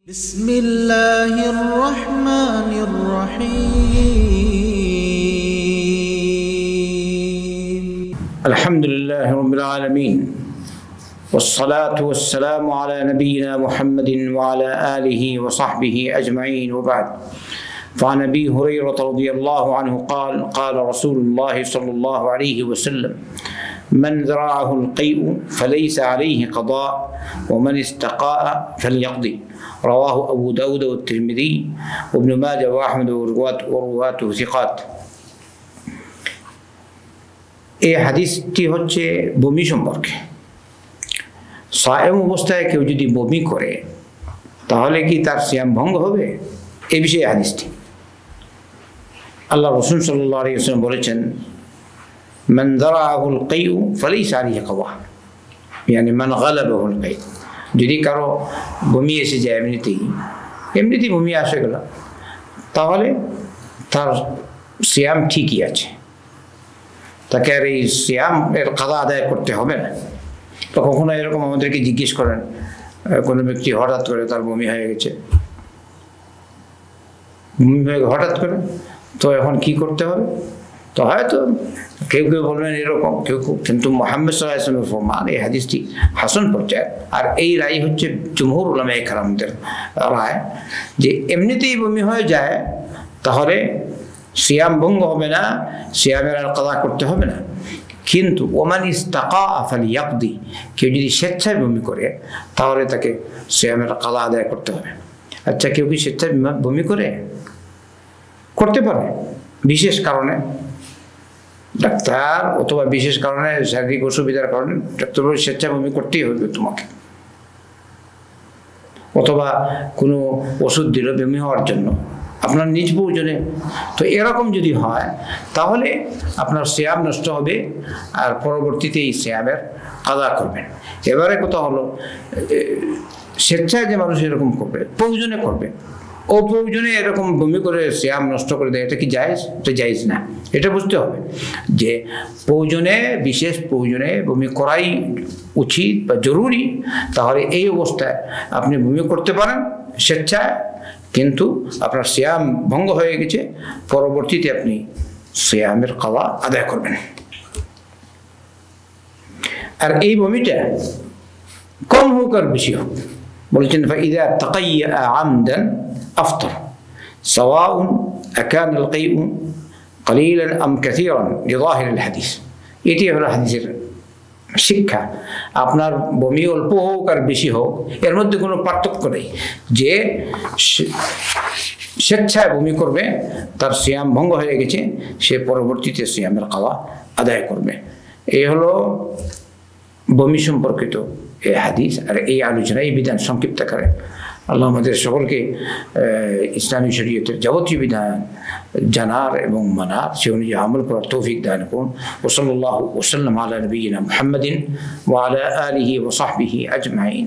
بسم الله الرحمن الرحيم الحمد لله رب العالمين والصلاة والسلام على نبينا محمد وعلى آله وصحبه أجمعين وبعد فعن أبي هريرة رضي الله عنه قال قال رسول الله صلى الله عليه وسلم من ذرعه القيء فليس عليه قضاء ومن استقاء فليقضي رواه أبو داود والترمذي وابن ماجه وأحمد ورواته ثقات এই হাদিসটি হচ্ছে বমি সম্পর্কে। সায়েম অবস্থায় কেউ যদি বমি করে তাহলে কি তার সিয়াম ভঙ্গ হবে, এই বিষয়ে হাদিসটি। আল্লাহ রাসূল সাল্লাল্লাহু আলাইহি ওয়াসাল্লাম বলেছেন মান যারাহুল কাইউ ফালাইসা আলাইহি কাদা, মানে মান গালাবাহুল কাই, যদি কারো বমি এসে যায় এমনিতেই বমি আসে গেল, তাহলে তার সিয়াম ঠিকই আছে, তাকে আর এই সিয়াম এর কাদা আদায় করতে হবে না। তো কখনো এরকম আমাদেরকে জিজ্ঞেস করেন, কোনো ব্যক্তি হঠাৎ করে তার বমি হয়ে গেছে, হঠাৎ করে, তো এখন কি করতে হবে? তো হয়তো কেউ কেউ বলবেন এরকম, কেউ কিন্তু মুহাম্মদ সাল্লাল্লাহু আলাইহি ওয়াসাল্লামের ফরমান এই হাদিসটি হাসান পর্যায়ে। আর এই রায় হচ্ছে জুমহুর উলামায়ে কেরামদের রায় যে এমনিতেই বমি হয়ে যায় তাহলে সিয়াম ভঙ্গ হবে না, সিয়ামের আর কাদা করতে হবে না। কিন্তু ওমান ইস্তাকা ফালিয়াকদি, কেউ যদি স্বেচ্ছায় বমি করে তাহলে তাকে সিয়ামের কাদা আদায় করতে হবে। আচ্ছা, কেউ কি স্বেচ্ছায় বমি করতে পারে বিশেষ কারণে, ডাক্তার অথবা বিশেষ কারণে শারীরিক অসুবিধার কারণে ডাক্তার বলে স্বেচ্ছায় বমি করতেই হবে তোমাকে, অথবা কোনো ওষুধ দিল বমি হওয়ার জন্য আপনার নিজ প্রয়োজনে, তো এরকম যদি হয় তাহলে আপনার সিয়াম নষ্ট হবে আর পরবর্তীতে এই সিয়ামের কাদা করবেন। এবারে কথা হলো স্বেচ্ছায় যে মানুষ এরকম করবে, প্রয়োজনে করবে, অপ্রয়োজনে এরকম বমি করে সিয়াম নষ্ট করে দেয়, এটা কি জায়েজ? এটা জায়েজ না। এটা বুঝতে হবে যে প্রয়োজনে, বিশেষ প্রয়োজনে বমি করাই উচিত বা জরুরি, তাহলে এই অবস্থায় আপনি বমি করতে পারেন স্বেচ্ছায়, কিন্তু আপনার সিয়াম ভঙ্গ হয়ে গেছে, পরবর্তীতে আপনি সিয়ামের কাদা আদায় করবেন। আর এই বমিটা কম হোক আর বেশি হোক, বলছেন ফাইদা তাকাইয়া আমদান আফতার সাওয়াউন আকান আল কাইউ কলিলান আম কাসীরান লিযাহির আল হাদিস। এটি হলো হাদিসের শিক্ষা। আপনার বমি অল্প হোক আর বেশি হোক এর মধ্যে কোনো পার্থক্য নেই। যে স্বেচ্ছায় বমি করবে তার সিয়াম ভঙ্গ হয়ে গেছে, সে পরবর্তীতে সিয়ামের কাদা আদায় করবে। এই হলো বমি সম্পর্কিত এই হাদিস আর এই আলোচনা, এই বিধান সংক্ষিপ্ত করে। আল্লাহ আমাদের সকলকে ইসলামী শরীয়তের যাবতীয় বিধান জানার এবং মানার, সে অনুযায়ী আমল করার তৌফিক দান করুন। ওয়া সাল্লাল্লাহু ওয়া সাল্লাম আলা নবিয়িনা মুহাম্মাদিন ওয়া আলা আলিহি ওয়া সাহবিহি আজমাইন।